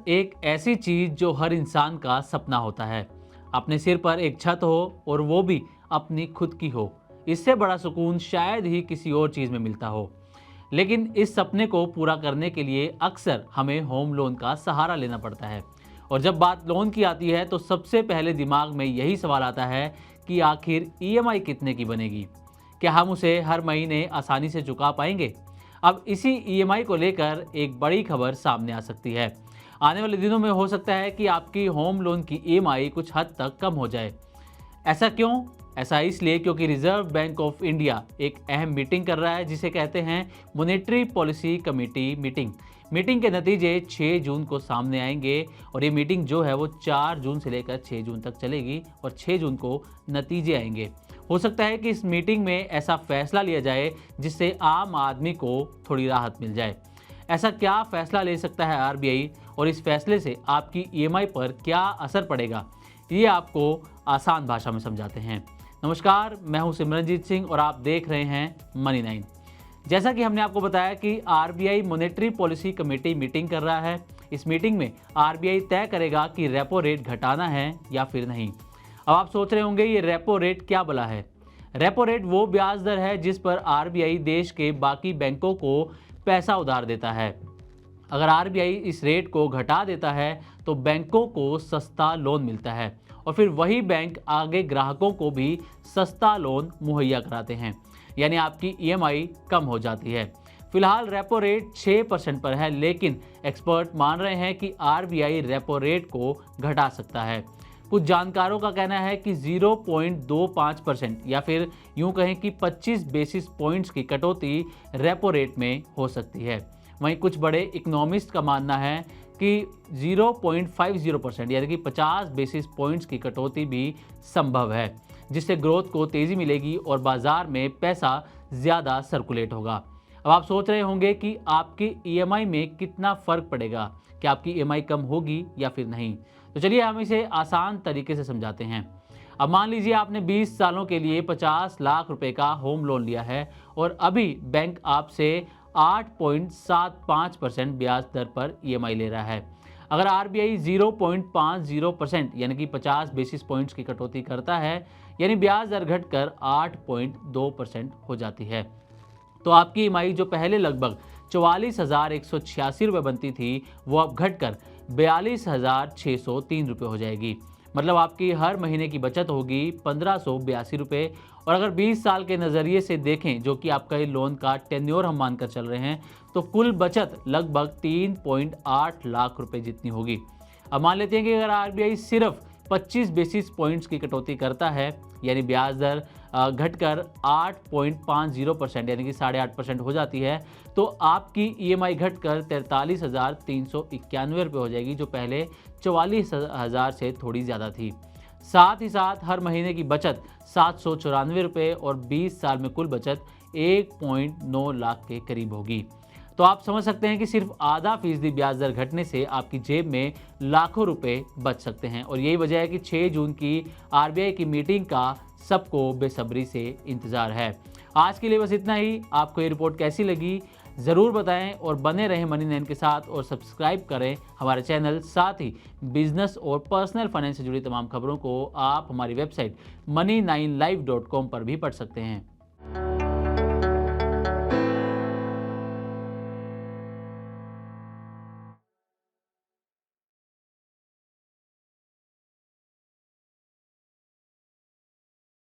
एक ऐसी चीज जो हर इंसान का सपना होता है। अपने सिर पर एक छत हो और वो भी अपनी खुद की हो। इससे बड़ा सुकून शायद ही किसी और चीज में मिलता हो। लेकिन इस सपने को पूरा करने के लिए अक्सर हमें होम लोन का सहारा लेना पड़ता है। और जब बात लोन की आती है तो सबसे पहले दिमाग में यही सवाल आता है कि आखिर ईएमआई कितने की बनेगी? क्या हम उसे हर महीने आसानी से चुका पाएंगे? अब इसी ईएमआई को लेकर एक बड़ी खबर सामने आ सकती है। आने वाले दिनों में हो सकता है कि आपकी होम लोन की ईएमआई कुछ हद तक कम हो जाए। ऐसा क्यों? ऐसा इसलिए क्योंकि रिजर्व बैंक ऑफ इंडिया एक अहम मीटिंग कर रहा है जिसे कहते हैं monetary policy committee meeting. Meeting के नतीजे 6 जून को सामने आएंगे और ये मीटिंग जो है वो 4 जून से लेकर 6 जून तक चलेगी और 6 जून को नतीजे आएंगे। हो सकता है कि इस मीटिंग में ऐसा फैसला लिया जाए जिससे आम आदमी को थोड़ी राहत मिल जाए। ऐसा क्या फैसला ले सकता है आरबीआई और इस फैसले से आपकी ईएमआई पर क्या असर पड़ेगा, ये आपको आसान भाषा में समझाते हैं। नमस्कार, मैं हूं सिमरनजीत सिंह और आप देख रहे हैं मनी 9। जैसा कि हमने आपको बताया कि RBI monetary policy committee meeting कर रहा है। इस मीटिंग में आरबीआई तय करेगा कि रेपो रेट घटाना है या फिर नहीं। अब आप सोच रहे होंगे ये रेपो रेट क्या भला है? रेपो रेट वो ब्याज दर है जिस पर आरबीआई देश के बाकी बैंकों को पैसा उधार देता है। अगर आरबीआई इस रेट को घटा देता है तो बैंकों को सस्ता लोन मिलता है और फिर वही बैंक आगे ग्राहकों को भी सस्ता लोन मुहैया कराते हैं, यानी आपकी ईएमआई कम हो जाती है। फिलहाल रेपो रेट 6% पर है, लेकिन एक्सपर्ट मान रहे हैं कि आरबीआई रेपो रेट को घटा सकता है। कुछ जानकारों का कहना है कि 0.25% या फिर यूं कहें कि 25 बेसिस पॉइंट्स की कटौती रेपो रेट में हो सकती है। वहीं कुछ बड़े इकोनॉमिस्ट का मानना है कि 0.50% यानी कि 50 बेसिस पॉइंट्स की कटौती भी संभव है, जिससे ग्रोथ को तेज़ी मिलेगी और बाजार में पैसा ज़्यादा सर्कुलेट होगा। अब आप सोच रहे होंगे कि आपकी ईएमआई में कितना फ़र्क पड़ेगा, कि आपकी ईएमआई कम होगी या फिर नहीं। तो चलिए हम इसे आसान तरीके से समझाते हैं। अब मान लीजिए आपने 20 सालों के लिए 50 लाख रुपए का होम लोन लिया है और अभी बैंक आपसे 8.75% ब्याज दर पर ईएमआई ले रहा है। अगर आरबीआई 0.50% यानी कि 50 बेसिस पॉइंट्स की कटौती करता है, यानी ब्याज दर घटकर 8.2% हो जाती है, तो आपकी ईएमआई जो पहले लगभग 44,186 रुपये बनती थी वो अब घटकर 42,603 रुपये हो जाएगी। मतलब आपकी हर महीने की बचत होगी 1582 रुपये। और अगर 20 साल के नज़रिए से देखें, जो कि आपका ये लोन का टेन्योर हम मानकर चल रहे हैं, तो कुल बचत लगभग 3.8 लाख रुपए जितनी होगी। अब मान लेते हैं कि अगर आरबीआई सिर्फ 25 बेसिस पॉइंट्स की कटौती करता है, यानी ब्याज दर घटकर 8.50% यानी कि 8.5% हो जाती है, तो आपकी ईएमआई घटकर 43,391 रुपये हो जाएगी, जो पहले 44,000 से थोड़ी ज़्यादा थी। साथ ही साथ हर महीने की बचत 794 रुपये और 20 साल में कुल बचत 1.9 लाख के करीब होगी। तो आप समझ सकते हैं कि सिर्फ आधा फीसदी ब्याज दर घटने से आपकी जेब में लाखों रुपए बच सकते हैं। और यही वजह है कि 6 जून की आरबीआई की मीटिंग का सबको बेसब्री से इंतजार है। आज के लिए बस इतना ही। आपको ये रिपोर्ट कैसी लगी ज़रूर बताएं और बने रहें मनी 9 के साथ और सब्सक्राइब करें हमारे चैनल। साथ ही बिजनेस और पर्सनल फाइनेंस से जुड़ी तमाम खबरों को आप हमारी वेबसाइट money9live.com पर भी पढ़ सकते हैं।